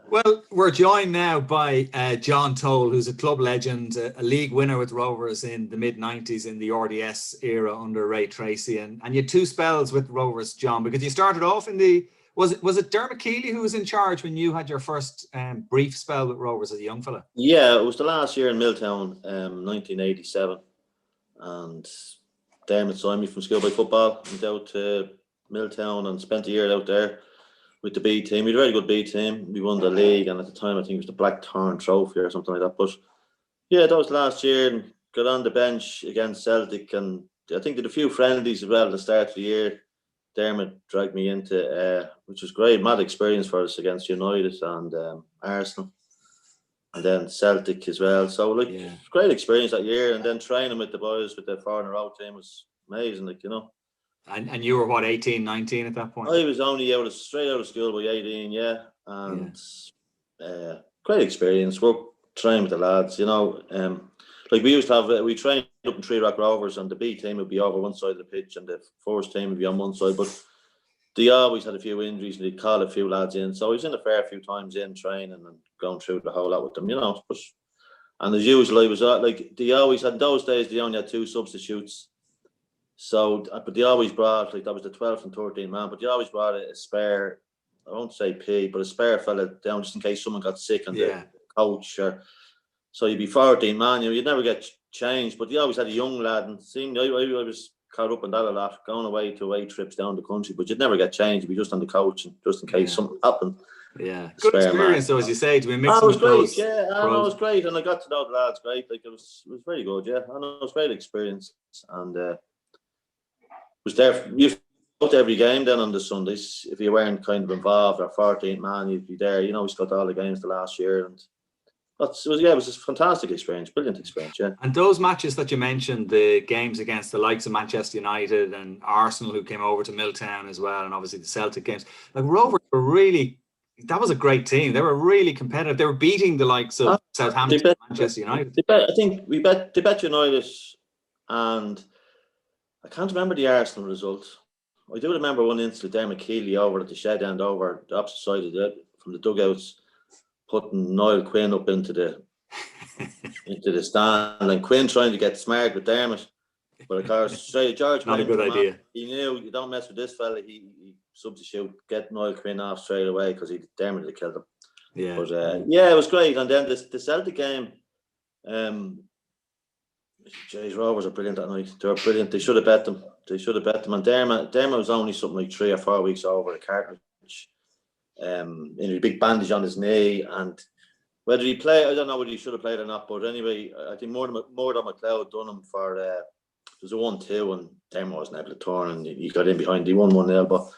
Well, we're joined now by John Toal, who's a club legend, a league winner with Rovers in the mid-90s in the RDS era under Ray Tracy. And you had two spells with Rovers, John, because you started off in the... Was it Dermot Keeley who was in charge when you had your first brief spell with Rovers as a young fella? Yeah, it was the last year in Milltown, 1987. And Dermot signed me from schoolboy football. Went out to Milltown and spent a year out there with the B team. We had a very good B team. We won the league, and at the time I think it was the Blackthorn Trophy or something like that. But yeah, that was last year, and got on the bench against Celtic, and I think did a few friendlies as well at the start of the year. Dermot dragged me into, which was great, mad experience for us against United and Arsenal, and then Celtic as well. So great experience that year, and then training with the boys with the 4-in-a-row team was amazing, And you were what, 18, 19 at that point? I was only straight out of school by 18, yeah. And great experience. Work training with the lads, we used to have, we trained up in Tree Rock Rovers, and the B team would be over one side of the pitch and the first team would be on one side. But they always had a few injuries and they'd call a few lads in. So I was in a fair few times in training and going through the whole lot with them, But, and as usual, I was they always had, those days, they only had 2 substitutes. So, but they always brought, that was the 12th and 13th man, but they always brought a spare, I won't say P, but a spare fella down just in case someone got sick and the coach. So you'd be 14 man, you'd never get changed, but you always had a young lad, and seeing I was caught up in that a lot, going away to away trips down the country, but you'd never get changed. You'd be just on the coach, and just in case something happened. Yeah, good experience, though, as you say, to be mixing. It was great, it was great, and I got to know the lads great. It was very good, yeah. I know it was a great experience, and was there. You go to every game then on the Sundays. If you weren't kind of involved or 14th man, you'd be there. We got all the games the last year, and it was a fantastic experience, brilliant experience, yeah. And those matches that you mentioned, the games against the likes of Manchester United and Arsenal, who came over to Milltown as well, and obviously the Celtic games, Rovers were really, that was a great team. They were really competitive. They were beating the likes of Southampton and Manchester United. I think they bet United, and I can't remember the Arsenal results. I do remember one incident, Dermot Keeley over at the shed end over the opposite side of from the dugouts, putting Niall Quinn up into the stand, and Quinn trying to get smart with Dermot. But of course, George not a good idea. He knew, you don't mess with this fella. He substitute, get Niall Quinn off straight away, because Dermot had killed him. Yeah. But it was great. And then the Celtic game, Rovers are brilliant that night. They were brilliant. They should have bet them. And Dermot was only something like 3 or 4 weeks over a cartilage. In a big bandage on his knee, and whether he played, I don't know whether he should have played or not. But anyway, I think more than McLeod done him for. There's a 1-2, and Dermot wasn't able to turn, and he got in behind. He won 1-0. But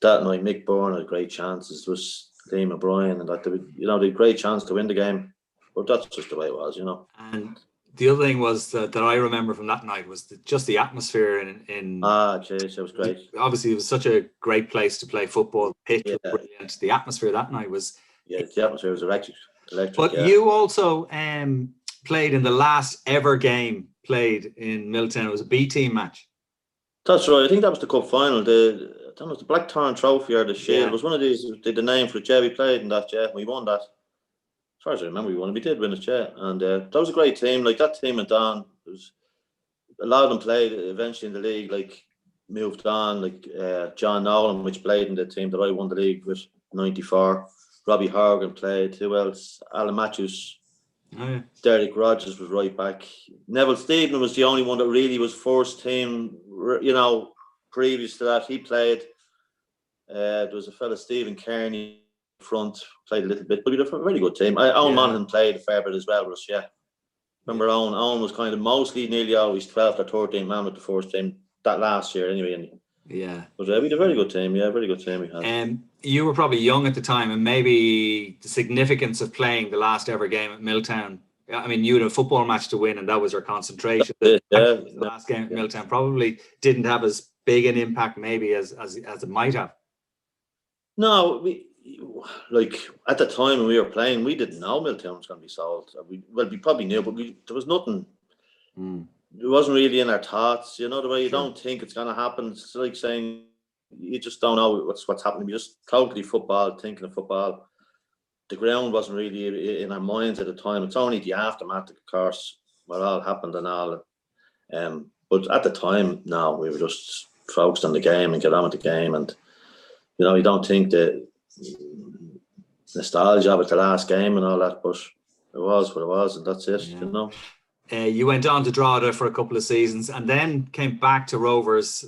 that night, Mick Byrne had great chances. It was Liam O'Brien, and that they had a great chance to win the game. But that's just the way it was, And the other thing was that I remember from that night was just the atmosphere in. Jeez, it was great. Obviously, it was such a great place to play football. The pitch was brilliant. The atmosphere that night was. Yeah, the atmosphere was electric. But you also played in the last ever game played in Milltown. It was a B team match. That's right. I think that was the cup final. I don't know, the Blackthorn Trophy or the Shield. It was one of these. Did the name for it? We played in that. Yeah, we won that. As far as I remember, we won. We did win it, and that was a great team. That team went on. A lot of them played eventually in the league. Moved on. John Nolan, which played in the team that I won the league with, '94. Robbie Horgan played. Who else? Alan Matthews. Oh, yeah. Derek Rogers was right back. Neville Stephen was the only one that really was first team. Previous to that, he played. There was a fella, Stephen Kearney, front, played a little bit, but we had a very good team. Owen Monaghan played a fair bit as well. Remember, Owen was kind of nearly always 12th or 13th man with the first team that last year, anyway. Yeah. But we had a very good team. Yeah, very good team we had. You were probably young at the time, and maybe the significance of playing the last ever game at Milltown. I mean, you had a football match to win, and that was your concentration. The last game at Milltown probably didn't have as big an impact, maybe, as it might have. No, at the time when we were playing, we didn't know Milltown was going to be sold. We probably knew, but there was nothing. It wasn't really in our thoughts. The way you don't think it's going to happen. It's like saying you just don't know what's happening. You just totally football, thinking of football. the ground wasn't really in our minds at the time. It's only the aftermath, of course, what all happened and all. But at the time, no, we were just focused on the game and get on with the game. And, you know, you don't think the nostalgia of it, the last game and all that, but it was what it was, and that's it, you know. You went on to Drogheda for a couple of seasons and then came back to Rovers.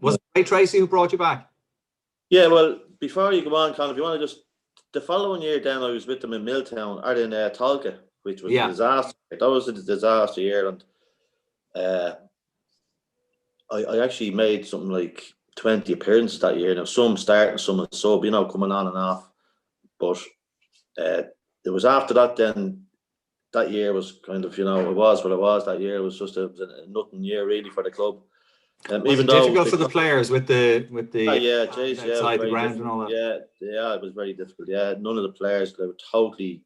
Was it Ray Tracy who brought you back? Yeah, well, before you go on, Colin, if you want to just, the following year then I was with them in Milltown, or in Tolka, which was a disaster. That was a disaster year, and I actually made something like 20 appearances that year. Now, some starting, some as sub, you know, coming on and off. But it was after that then, that year was kind of, you know, it was what it was that year. It was just a nothing year really for the club. Was it difficult for the players with the outside the ground and all that? Yeah, it was very difficult. Yeah, none of the players, they were totally,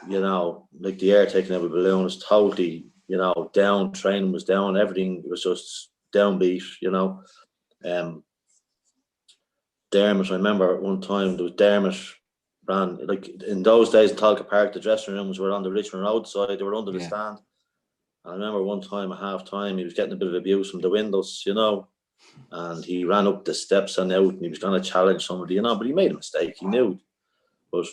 you know, like the air taking out of a balloon was totally, you know, down. Training was down. Everything was just downbeat, you know. Dermot, I remember at one time there was Dermot ran, like in those days in Tolka Park, the dressing rooms were on the Richmond Road side. They were under the stand. I remember one time at half time he was getting a bit of abuse from the windows, you know, and he ran up the steps and out and he was going to challenge somebody, you know, but he made a mistake. He knew, but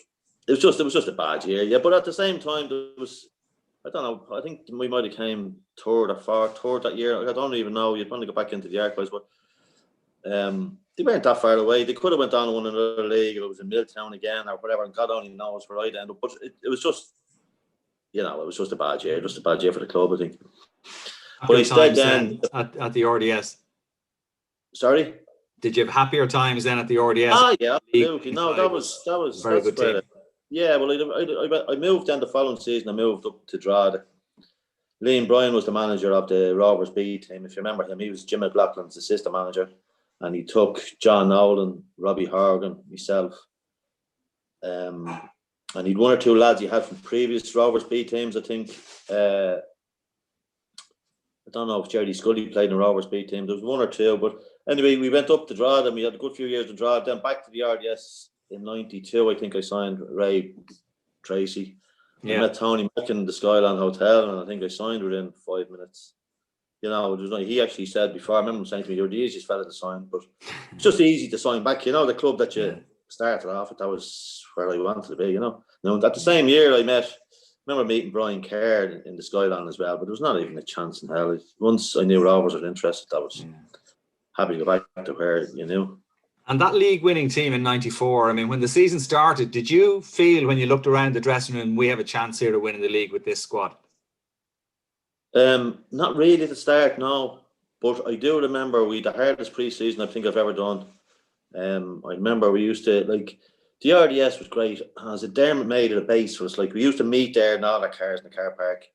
it was just a bad year. Yeah, but at the same time there was, I don't know, I think we might have came third or fourth that year. I don't even know. You'd want to go back into the archives, but they weren't that far away. They could have went on and won another league if it was in Milltown again or whatever, and God only knows where I'd end up. But it was just, you know, it was just a bad year for the club, I think. But instead then at the RDS. Sorry? Did you have happier times then at the RDS? Ah, yeah, absolutely. No, that was very good team. Yeah, well, I moved then the following season. I moved up to Drogheda. Liam Bryan was the manager of the Rovers B team. If you remember him, he was Jim McLaughlin's assistant manager. And he took John Nolan, Robbie Horgan, myself. And he'd one or two lads he had from previous Rovers B teams, I think. I don't know if Jerry Scully played in the Rovers B team. There was one or two. But anyway, we went up to Drogheda and we had a good few years in Drogheda. Then back to the RDS in 92, I think I signed Ray Tracy. I met Tony Mack in the Skyline Hotel and I think I signed within 5 minutes. You know, he actually said before, I remember him saying to me, "You're the easiest fella to sign," but it's just easy to sign back. You know, the club that you started off at, that was where I wanted to be, you know. At the same year I remember meeting Brian Kerr in the Skyline as well, but there was not even a chance in hell. Once I knew Rovers were interested, I was happy to go back to where you knew. And that league winning team in 94, I mean, when the season started, did you feel when you looked around the dressing room, we have a chance here to win in the league with this squad? Not really at the start, no. But I do remember we had the hardest pre-season I think I've ever done. I remember we used to, like, the RDS was great. As a Dermot made it a base for us. Like, we used to meet there in all the cars in the car park.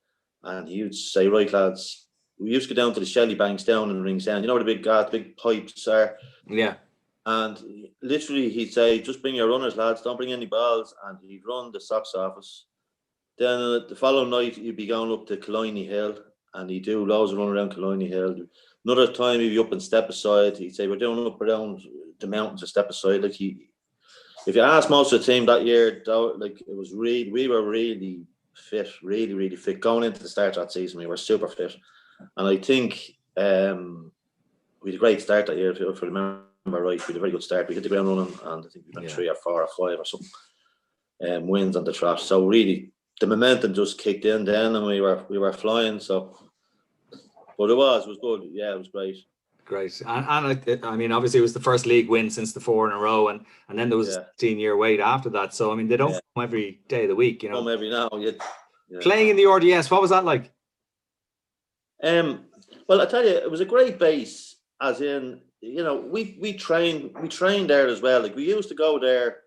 And he would say, "Right, lads," we used to go down to the Shelly Banks down in Ringsend. You know where the big pipes are? Yeah. And literally he'd say, "Just bring your runners, lads. Don't bring any balls." And he'd run the socks off us. Then the following night, he'd be going up to Killiney Hill and he'd do loads of run around Killiney Hill. Another time he'd be up in Stepaside. He'd say, "We're doing up around the mountains of Stepaside." Like if you ask most of the team that year, like it was we were really fit, really, really fit. Going into the start of that season, we were super fit. And I think we had a great start that year, if I remember right. We had a very good start. We hit the ground running and I think we went 3 or 4 or 5 or something wins on the trot. So really, the momentum just kicked in then, and we were flying. So, but it was good. Yeah, it was great. Great, and I mean, obviously, it was the first league win since the 4 in a row, and then there was a 16-year wait after that. So, I mean, they don't come every day of the week, you know. Come every now. Playing in the RDS, what was that like? Well, I tell you, it was a great base. As in, you know, we trained there as well. Like we used to go there,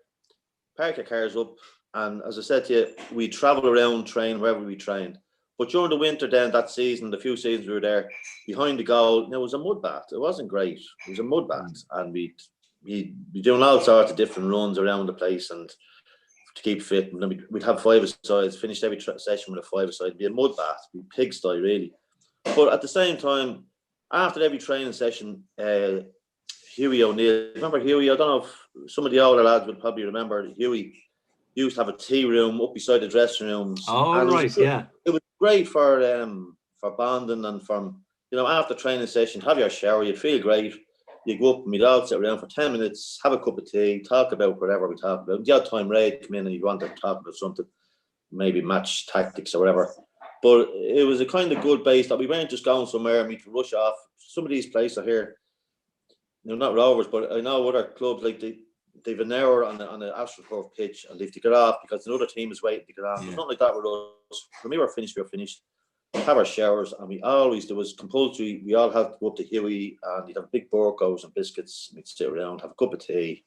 park our cars up. And as I said to you, we travel around, train wherever we trained. But during the winter then, that season, the few seasons we were there, behind the goal, it was a mud bath. It wasn't great. It was a mud bath. And we'd be doing all sorts of different runs around the place and to keep fit. And then we'd have 5-a-sides, finished every session with a 5-a-side. It'd be a mud bath, it'd be pigsty, really. But at the same time, after every training session, Hughie O'Neill, remember Hughie? I don't know if some of the older lads would probably remember Hughie. used to have a tea room up beside the dressing rooms. Oh, and right, yeah. It was great for bonding and from, you know, after training session, have your shower, you'd feel great. You go up and we'd all sit around for 10 minutes, have a cup of tea, talk about whatever we talk about. The odd time Ray come in and you want to talk about something, maybe match tactics or whatever. But it was a kind of good base that we weren't just going somewhere and we'd rush off. Some of these places are here, you know, not Rovers, but I know other clubs, like they've an hour on the AstroTurf pitch and they have to get off because another team is waiting to get off. Yeah. It's not like that with us. When we were finished, have our showers, and there was compulsory, we all had to go up to Huey and you'd have big burgos and biscuits, and we'd sit around, have a cup of tea.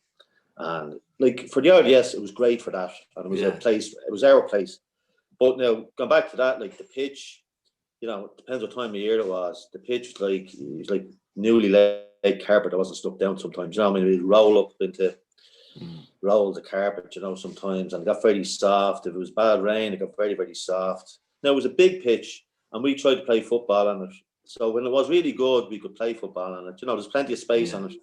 And like for the RDS, it was great for that. And it was a place, it was our place. But now, going back to that, like the pitch, you know, it depends what time of year it was. The pitch was like newly laid carpet that wasn't stuck down sometimes. You know, I mean, we'd roll the carpet, you know, sometimes, and it got very soft. If it was bad rain, it got very, very soft. Now, it was a big pitch, and we tried to play football on it. So when it was really good, we could play football on it. You know, there's plenty of space on it.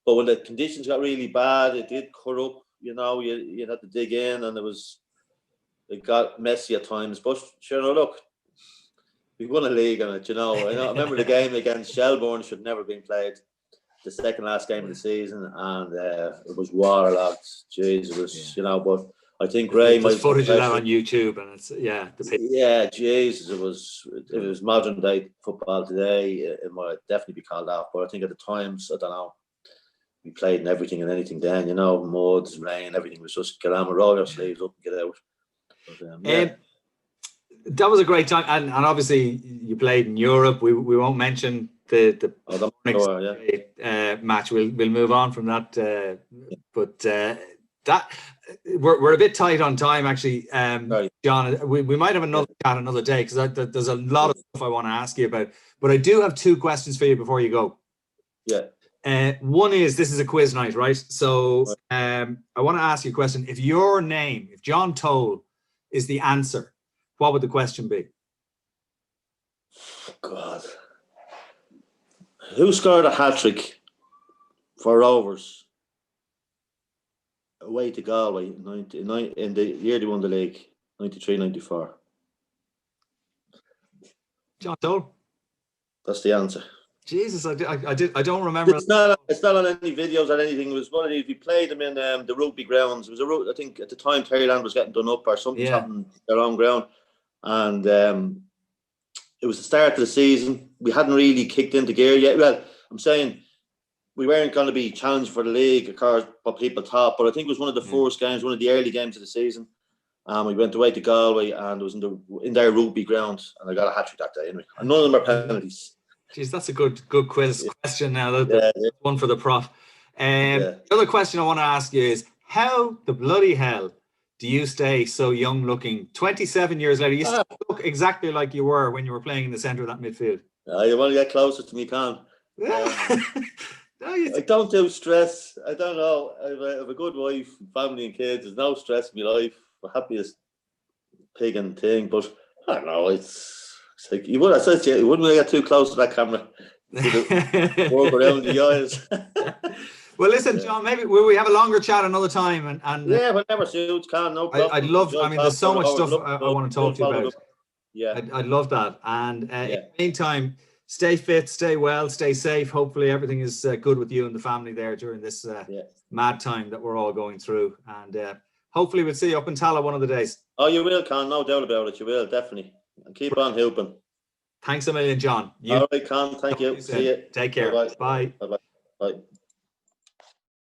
But when the conditions got really bad, it did cut up. You know, you had to dig in, and it got messy at times. But sure, no, look, we won a league on it. You know, I remember the game against Shelbourne should never have been played. The second last game of the season, and it was waterlogged. Jeez, it was, you know, but I think Ray might footage of that on YouTube, and it's Jesus, it was modern day football today. It might definitely be called out, but I think at the times, I don't know, we played in everything and anything then, you know, mud, rain, everything was just get on, roll your sleeves up and get out. But, that was a great time, and obviously you played in Europe. We won't mention the match. We'll move on from that. But that we're a bit tight on time, actually, right. John. We might have another chat another day because there's a lot of stuff I want to ask you about. But I do have two questions for you before you go. Yeah. One is, this is a quiz night, right? So I want to ask you a question. If your name, if John Toal is the answer, what would the question be? God. Who scored a hat-trick for Rovers away to Galway in the year they won the league, 93-94? John Toal. That's the answer. Jesus, I don't remember. It's not on any videos or anything. It was one of these. We played them in the rugby grounds. It was I think at the time Terryland was getting done up or something happened their own ground, and it was the start of the season. We hadn't really kicked into gear yet. Well, I'm saying we weren't going to be challenged for the league, of course, what people thought. But I think it was one of the first games, one of the early games of the season. We went away to Galway, and it was in their rugby ground, and I got a hat trick that day. Anyway, and none of them are penalties. Jeez, that's a good quiz question. Now, that's one for the prof. The other question I want to ask you is, how the bloody hell do you stay so young looking? 27 years later, you still look exactly like you were when you were playing in the centre of that midfield. You want to get closer to me, Con. I don't do stress. I don't know. I have a good wife, family and kids. There's no stress in my life. I'm happy as pig and thing, but I don't know. It's like you wouldn't really get too close to that camera. Work around the eyes. Well, listen, John, maybe we have a longer chat another time. And whenever suits, Con, no problem. I'd love, I mean, there's so much stuff I want to talk to you about. Yeah. I'd love that. And in the meantime, stay fit, stay well, stay safe. Hopefully everything is good with you and the family there during this mad time that we're all going through. And hopefully we'll see you up in Tala one of the days. Oh, you will, Con, no doubt about it. You will, definitely. And keep on hooping. Thanks a million, John. All right, Con, thank you. See you. Take care. Bye-bye. Bye. Bye-bye. Bye.